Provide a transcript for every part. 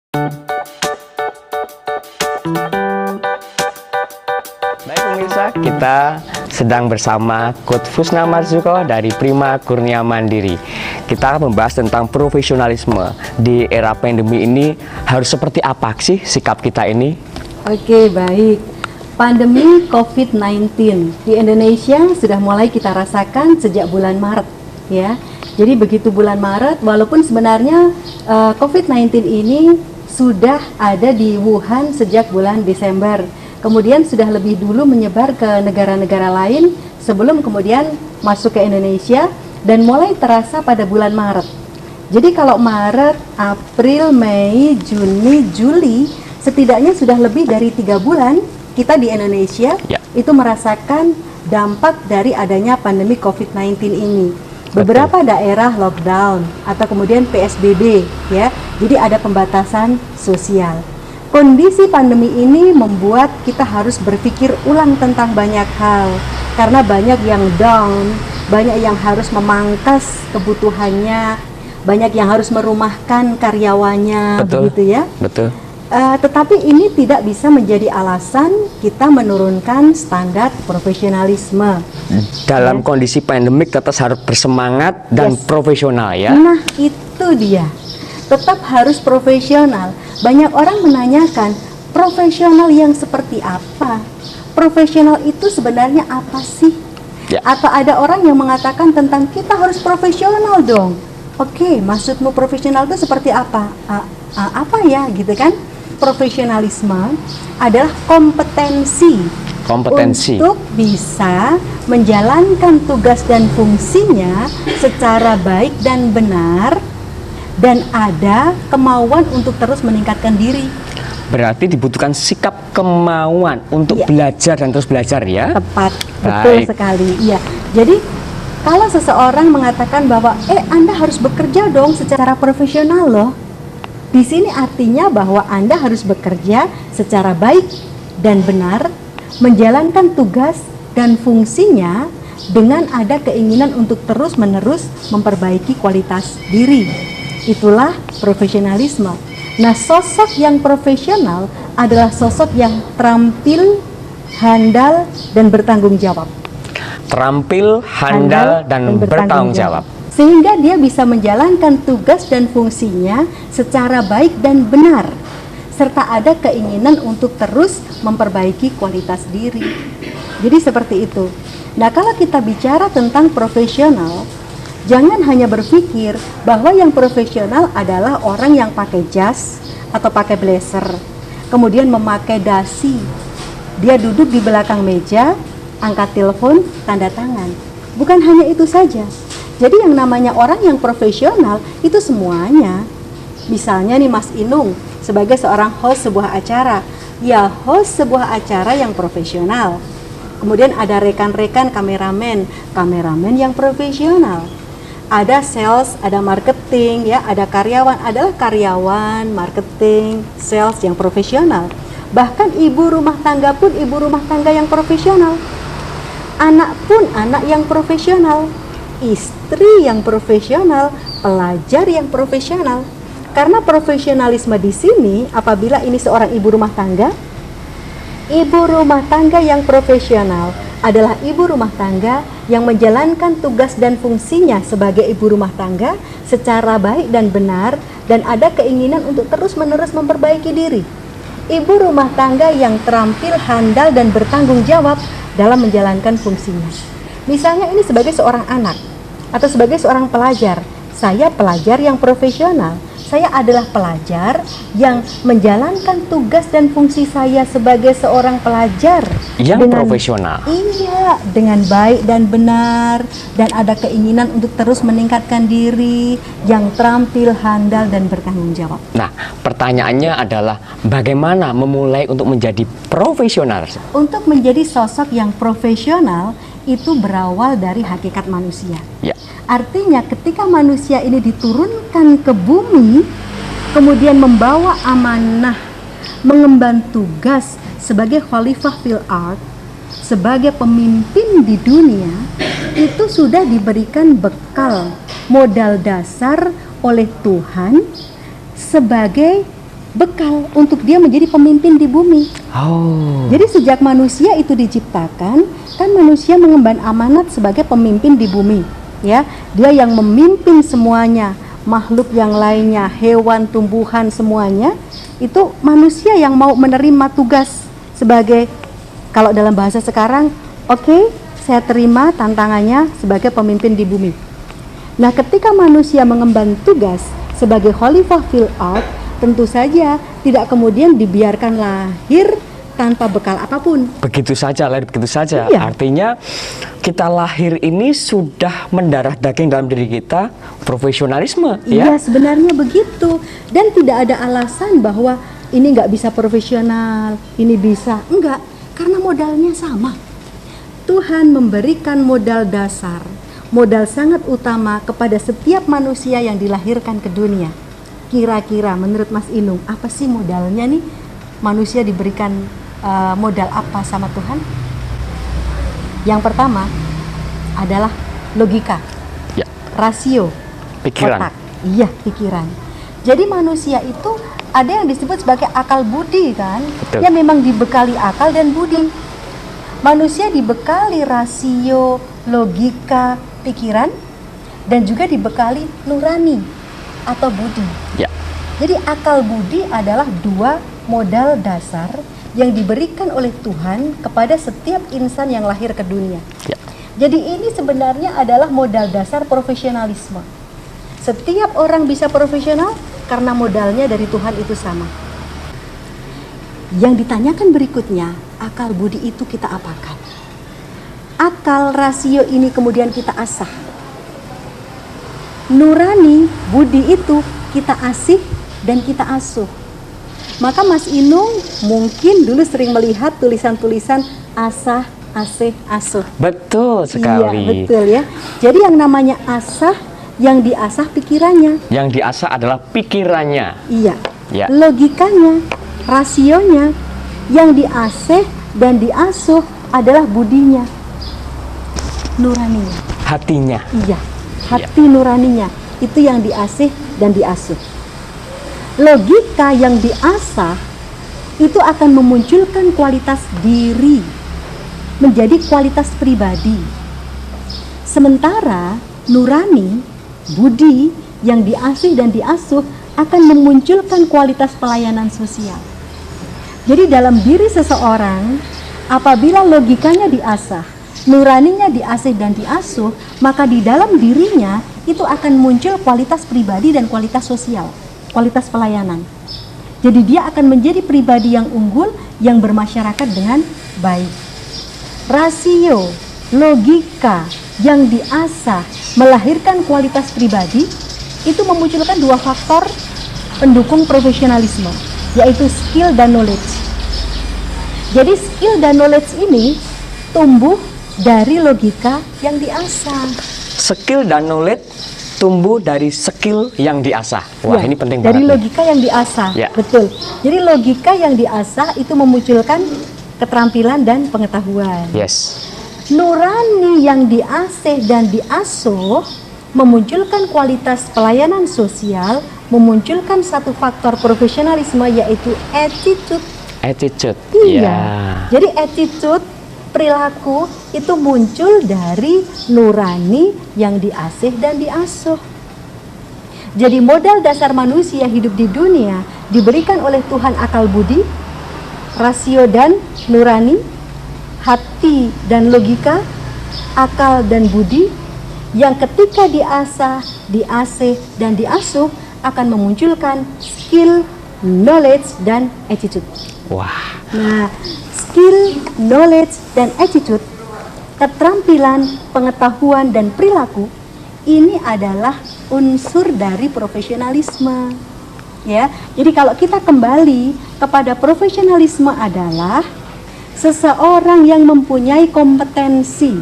Baik pemirsa, kita sedang bersama Coach Fusna Marzuko dari Prima Kurnia Mandiri. Kita akan membahas tentang profesionalisme di era pandemi ini. Harus seperti apa sih sikap kita ini? Oke, baik. Pandemi COVID-19 di Indonesia sudah mulai kita rasakan sejak bulan Maret, ya. Jadi begitu bulan Maret, walaupun sebenarnya COVID-19 ini sudah ada di Wuhan sejak bulan Desember. Kemudian sudah lebih dulu menyebar ke negara-negara lain sebelum kemudian masuk ke Indonesia dan mulai terasa pada bulan Maret. Jadi kalau Maret, April, Mei, Juni, Juli, setidaknya sudah lebih dari 3 bulan kita di Indonesia itu merasakan dampak dari adanya pandemi COVID-19 ini. Beberapa daerah lockdown atau kemudian PSBB, ya. Jadi ada pembatasan sosial. Kondisi pandemi ini membuat kita harus berpikir ulang tentang banyak hal karena banyak yang down, banyak yang harus memangkas kebutuhannya, banyak yang harus merumahkan karyawannya, begitu ya. Betul. Tetapi ini tidak bisa menjadi alasan kita menurunkan standar profesionalisme. Dalam kondisi pandemik tetap harus bersemangat dan profesional, ya. Nah, itu dia. Tetap harus profesional. Banyak orang menanyakan, profesional yang seperti apa? Profesional itu sebenarnya apa sih? Ya. Atau ada orang yang mengatakan tentang kita harus profesional dong. Oke, maksudmu profesional itu seperti apa? Apa ya, gitu kan? Profesionalisme adalah kompetensi untuk bisa menjalankan tugas dan fungsinya secara baik dan benar, dan ada kemauan untuk terus meningkatkan diri. Berarti dibutuhkan sikap kemauan untuk belajar dan terus belajar, ya? Tepat, betul sekali. Iya. Jadi kalau seseorang mengatakan bahwa Anda harus bekerja dong secara profesional loh. Di sini artinya bahwa Anda harus bekerja secara baik dan benar, menjalankan tugas dan fungsinya dengan ada keinginan untuk terus-menerus memperbaiki kualitas diri. Itulah profesionalisme. Nah, sosok yang profesional adalah sosok yang terampil, handal, dan bertanggung jawab. Terampil, handal, dan bertanggung jawab. Sehingga dia bisa menjalankan tugas dan fungsinya secara baik dan benar, serta ada keinginan untuk terus memperbaiki kualitas diri. Jadi seperti itu. Nah, kalau kita bicara tentang profesional, jangan hanya berpikir bahwa yang profesional adalah orang yang pakai jas atau pakai blazer, kemudian memakai dasi. Dia duduk di belakang meja, angkat telepon, tanda tangan. Bukan hanya itu saja. Jadi yang namanya orang yang profesional itu semuanya. Misalnya nih Mas Inung sebagai seorang host sebuah acara, ya host sebuah acara yang profesional. Kemudian ada rekan-rekan kameramen yang profesional. Ada sales, ada marketing, ya, ada karyawan, adalah karyawan, marketing, sales yang profesional. Bahkan ibu rumah tangga pun ibu rumah tangga yang profesional. Anak pun anak yang profesional. Istri yang profesional, pelajar yang profesional. Karena profesionalisme di sini, apabila ini seorang ibu rumah tangga yang profesional adalah ibu rumah tangga yang menjalankan tugas dan fungsinya sebagai ibu rumah tangga secara baik dan benar, dan ada keinginan untuk terus-menerus memperbaiki diri. Ibu rumah tangga yang terampil, handal, dan bertanggung jawab dalam menjalankan fungsinya. Misalnya ini sebagai seorang anak atau sebagai seorang pelajar. Saya pelajar yang profesional. Saya adalah pelajar yang menjalankan tugas dan fungsi saya sebagai seorang pelajar yang profesional. Iya, dengan baik dan benar, dan ada keinginan untuk terus meningkatkan diri, yang terampil, handal, dan bertanggung jawab. Nah, pertanyaannya adalah bagaimana memulai untuk menjadi profesional? Untuk menjadi sosok yang profesional itu berawal dari hakikat manusia. Ya. Artinya ketika manusia ini diturunkan ke bumi, kemudian membawa amanah, mengemban tugas sebagai khalifah fil ard, sebagai pemimpin di dunia, itu sudah diberikan bekal, modal dasar oleh Tuhan sebagai bekal untuk dia menjadi pemimpin di bumi. Oh. Jadi sejak manusia itu diciptakan, kan manusia mengemban amanat sebagai pemimpin di bumi, ya. Dia yang memimpin semuanya, makhluk yang lainnya, hewan, tumbuhan, semuanya. Itu manusia yang mau menerima tugas sebagai, kalau dalam bahasa sekarang, oke, saya terima tantangannya sebagai pemimpin di bumi. Nah, ketika manusia mengemban tugas sebagai khalifah fil ard, tentu saja tidak kemudian dibiarkan lahir tanpa bekal apapun. Begitu saja, lahir begitu saja. Iya. Artinya kita lahir ini sudah mendarah daging dalam diri kita profesionalisme, Iya, ya. sebenarnya begitu. Dan tidak ada alasan bahwa ini nggak bisa profesional, ini bisa. Enggak, karena modalnya sama. Tuhan memberikan modal dasar, modal sangat utama kepada setiap manusia yang dilahirkan ke dunia. Kira-kira menurut Mas Inung, apa sih modalnya nih? Manusia diberikan modal apa sama Tuhan? Yang pertama adalah logika, Ya. rasio, Pikiran. otak. Iya, pikiran. Jadi manusia itu ada yang disebut sebagai akal budi kan, Betul. yang memang dibekali akal dan budi. Manusia dibekali rasio, logika, pikiran, dan juga dibekali nurani atau budi. Ya. Jadi akal budi adalah dua modal dasar yang diberikan oleh Tuhan kepada setiap insan yang lahir ke dunia. Ya. Jadi ini sebenarnya adalah modal dasar profesionalisme. Setiap orang bisa profesional karena modalnya dari Tuhan itu sama. Yang ditanyakan berikutnya, akal budi itu kita apakan? Akal rasio ini kemudian kita asah. Nurani, budi itu kita asih dan kita asuh. Maka Mas Inung mungkin dulu sering melihat tulisan-tulisan asah, asih, asuh. Betul sekali. Iya, betul ya. Jadi yang namanya asah, yang diasah pikirannya. Yang diasah adalah pikirannya. Iya. Ya. Logikanya, rasionya, yang diasih dan diasuh adalah budinya, nuraninya. Hatinya. Iya, hati nuraninya itu yang diasih dan diasuh. Logika yang diasah itu akan memunculkan kualitas diri, menjadi kualitas pribadi. Sementara nurani, budi yang diasih dan diasuh akan memunculkan kualitas pelayanan sosial. Jadi dalam diri seseorang, apabila logikanya diasah, nuraninya diasih dan diasuh, maka di dalam dirinya itu akan muncul kualitas pribadi dan kualitas sosial, kualitas pelayanan. Jadi dia akan menjadi pribadi yang unggul, yang bermasyarakat dengan baik. Rasio, logika yang diasah melahirkan kualitas pribadi, itu memunculkan dua faktor pendukung profesionalisme, yaitu skill dan knowledge. Jadi skill dan knowledge ini tumbuh dari logika yang diasah. Skill dan knowledge tumbuh dari skill yang diasah. Wah, Ya, ini penting dari banget nih. logika yang diasah. Ya. Betul. Jadi logika yang diasah itu memunculkan keterampilan dan pengetahuan. Yes. Nurani yang diasih dan diasuh memunculkan kualitas pelayanan sosial, memunculkan satu faktor profesionalisme, yaitu attitude. Attitude. Iya. Ya. Jadi attitude, perilaku itu muncul dari nurani yang diasih dan diasuh. Jadi modal dasar manusia hidup di dunia diberikan oleh Tuhan akal budi, rasio dan nurani, hati dan logika, akal dan budi, yang ketika diasah, diasih dan diasuh akan memunculkan skill, knowledge dan attitude. Wah. Nah, skill, knowledge, dan attitude, keterampilan, pengetahuan, dan perilaku, ini adalah unsur dari profesionalisme. Ya, jadi kalau kita kembali kepada profesionalisme adalah seseorang yang mempunyai kompetensi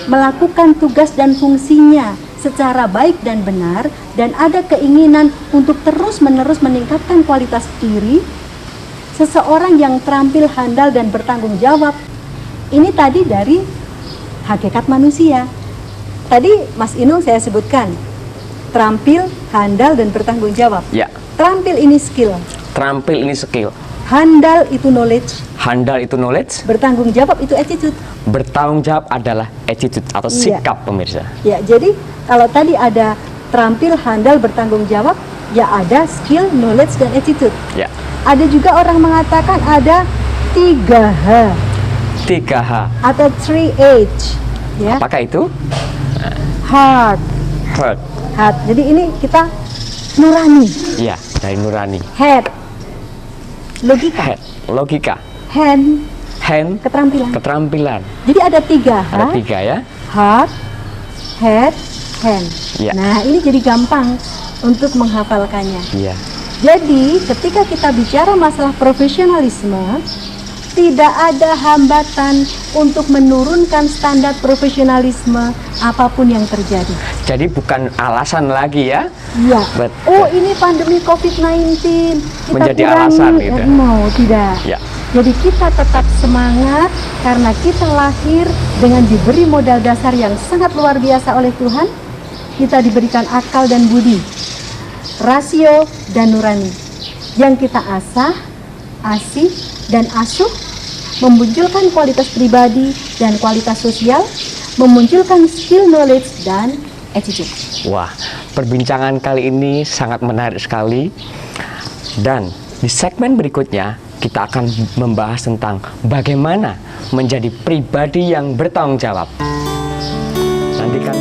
melakukan tugas dan fungsinya secara baik dan benar, dan ada keinginan untuk terus-menerus meningkatkan kualitas diri. Seseorang yang terampil, handal, dan bertanggung jawab. Ini tadi dari hakikat manusia. Tadi Mas Inung saya sebutkan, terampil, handal, dan bertanggung jawab. Ya. Terampil ini skill, Terampil ini skill. Handal itu knowledge. Handal itu knowledge. Bertanggung jawab itu attitude. Bertanggung jawab adalah attitude atau Iya. sikap, pemirsa. Ya, jadi kalau tadi ada terampil, handal, bertanggung jawab, ya ada skill, knowledge, dan attitude. Ya. Ada juga orang mengatakan ada 3H 3H. atau 3H. Ya, Apakah itu? heart, Heart. heart. Jadi ini kita nurani, Ya, dari nurani. head, logika, Head, logika. hand, Hand, keterampilan. keterampilan. Jadi ada 3H, Ada 3 ya. heart, head, hand. Ya. Nah, ini jadi gampang untuk menghafalkannya. Iya. Jadi, ketika kita bicara masalah profesionalisme, tidak ada hambatan untuk menurunkan standar profesionalisme apapun yang terjadi. Jadi bukan alasan lagi ya. Iya. Betul. Oh, ini pandemi COVID-19. Kita Menjadi kurangi. alasan gitu. No, tidak. Ya. Jadi kita tetap semangat karena kita lahir dengan diberi modal dasar yang sangat luar biasa oleh Tuhan. Kita diberikan akal dan budi, rasio dan nurani yang kita asah, asih, dan asuh, memunculkan kualitas pribadi dan kualitas sosial, memunculkan skill, knowledge, dan attitude. Wah, perbincangan kali ini sangat menarik sekali. Dan di segmen berikutnya kita akan membahas tentang bagaimana menjadi pribadi yang bertanggung jawab. Nantikan